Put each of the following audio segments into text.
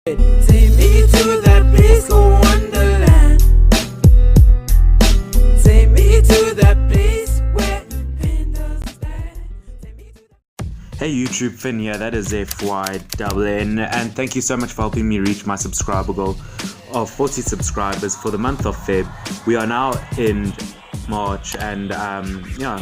Take me to that peaceful wonderland. Take me to that place where pain doesn't stand. Take me to that. Hey YouTube, Finn here, that is FYNN, and thank you so much for helping me reach my subscriber goal of 40 subscribers for the month of Feb. We are now in March, and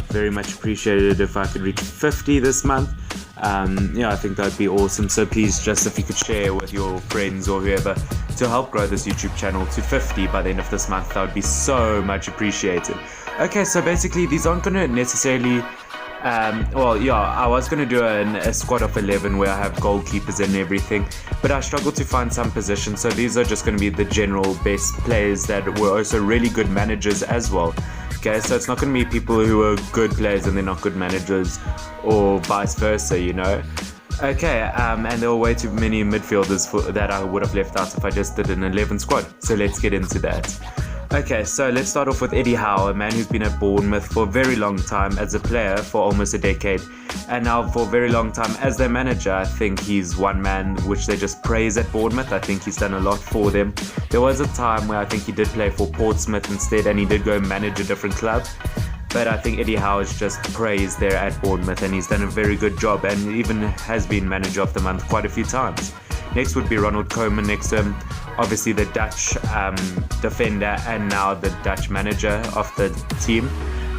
very much appreciated if I could reach 50 this month. I think that'd be awesome. So please, just if you could share with your friends or whoever to help grow this YouTube channel to 50 by the end of this month, that would be so much appreciated. Okay, so basically these aren't going to necessarily I was going to do a squad of 11 where I have goalkeepers and everything, but I struggled to find some positions, so these are just going to be the general best players that were also really good managers as well. Okay, so it's not going to be people who are good players and they're not good managers, or vice versa, you know. Okay, and there were way too many midfielders that I would have left out if I just did an 11 squad, so let's get into that. Okay, so let's start off with Eddie Howe, a man who's been at Bournemouth for a very long time as a player for almost a decade, and now for a very long time as their manager. I think he's one man which they just praise at Bournemouth. I think he's done a lot for them. There was a time where I think he did play for Portsmouth instead, and he did go manage a different club. But I think Eddie Howe is just praised there at Bournemouth, and he's done a very good job, and even has been manager of the month quite a few times. Next would be Ronald Koeman next to him, obviously the Dutch defender and now the Dutch manager of the team.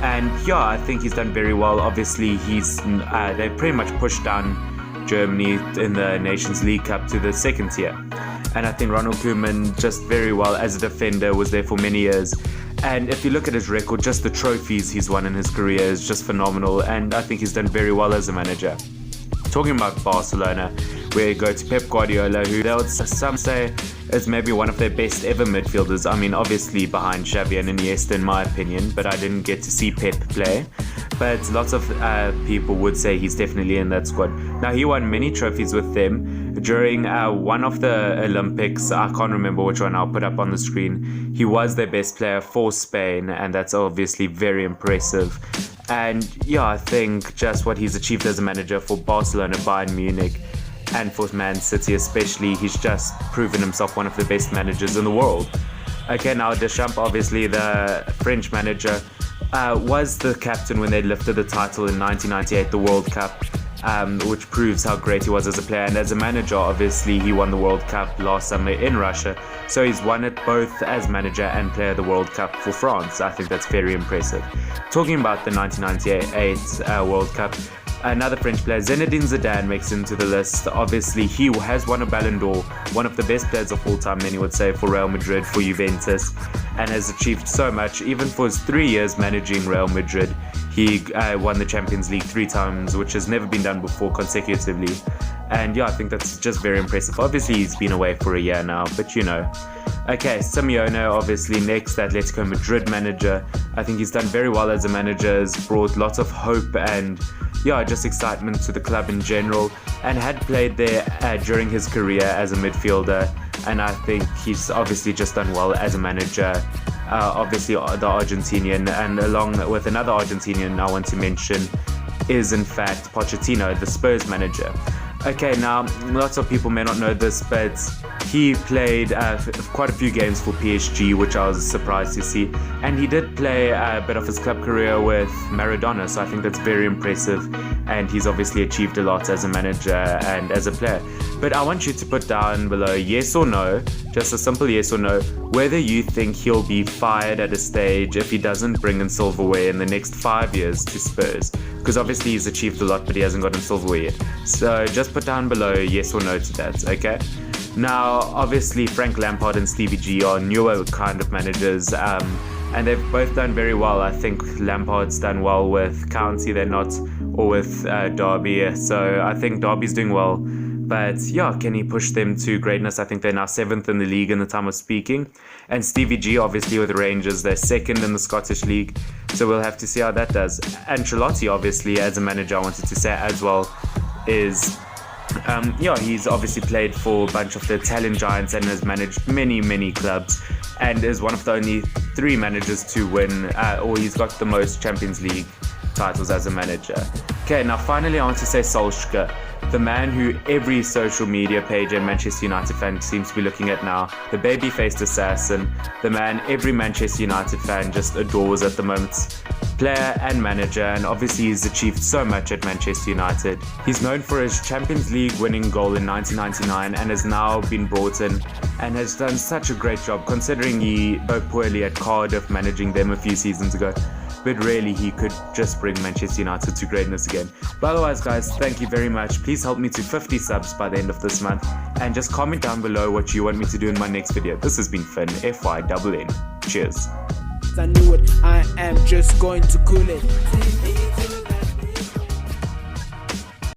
And yeah, I think he's done very well. Obviously they pretty much pushed down Germany in the Nations League Cup to the second tier. And I think Ronald Koeman just very well as a defender, was there for many years. And if you look at his record, just the trophies he's won in his career is just phenomenal, and I think he's done very well as a manager. Talking about Barcelona, we go to Pep Guardiola, who some say is maybe one of their best ever midfielders. I mean, obviously behind Xavi and Iniesta in my opinion, but I didn't get to see Pep play. But lots of people would say he's definitely in that squad. Now, he won many trophies with them. During one of the Olympics, I can't remember which one, I'll put up on the screen, he was their best player for Spain, and that's obviously very impressive. And yeah, I think just what he's achieved as a manager for Barcelona, Bayern Munich, and for Man City especially, he's just proven himself one of the best managers in the world. Okay, now Deschamps, obviously the French manager, was the captain when they lifted the title in 1998, the World Cup, which proves how great he was as a player. And as a manager, obviously he won the World Cup last summer in Russia, so he's won it both as manager and player of the World Cup for France. I think that's very impressive. Talking about the 1998 World Cup, another French player, Zinedine Zidane, makes into the list. Obviously, he has won a Ballon d'Or, one of the best players of all time, many would say, for Real Madrid, for Juventus, and has achieved so much. Even for his 3 years managing Real Madrid, he won the Champions League 3 times, which has never been done before consecutively. And yeah, I think that's just very impressive. Obviously, he's been away for a year now, but you know. Okay, Simeone, obviously next, Atletico Madrid manager. I think he's done very well as a manager, has brought lots of hope and just excitement to the club in general, and had played there during his career as a midfielder, and I think he's obviously just done well as a manager. Obviously the Argentinian, and along with another Argentinian I want to mention is in fact Pochettino, the Spurs manager. Okay, now lots of people may not know this, but he played quite a few games for PSG, which I was surprised to see, and he did play a bit of his club career with Maradona, so I think that's very impressive, and he's obviously achieved a lot as a manager and as a player. But I want you to put down below yes or no, just a simple yes or no, whether you think he'll be fired at a stage if he doesn't bring in silverware in the next 5 years to Spurs, because obviously he's achieved a lot but he hasn't gotten silverware yet. So just put down below yes or no to that, okay? Now, obviously Frank Lampard and Stevie G are newer kind of managers, and they've both done very well. I think Lampard's done well with County, or with Derby, so I think Derby's doing well. But yeah, can he push them to greatness? I think they're now 7th in the league in the time of speaking. And Stevie G, obviously with Rangers, they're 2nd in the Scottish League. So we'll have to see how that does. Ancelotti, obviously, as a manager, I wanted to say as well, is he's obviously played for a bunch of the Italian giants and has managed many clubs, and is one of the only 3 managers to win, or he's got the most Champions League titles as a manager. Okay, now finally I want to say Solskjaer. the man who every social media page and Manchester United fan seems to be looking at now, the baby-faced assassin, the man every Manchester United fan just adores at the moment, player and manager, and obviously he's achieved so much at Manchester United. He's known for his Champions League winning goal in 1999 and has now been brought in and has done such a great job, considering he spoke poorly at Cardiff managing them a few seasons ago. But really, he could just bring Manchester United to greatness again. But otherwise, guys, thank you very much. Please help me to 50 subs by the end of this month. And just comment down below what you want me to do in my next video. This has been Finn, FYNN. Cheers. I knew it, I am just going to cool it.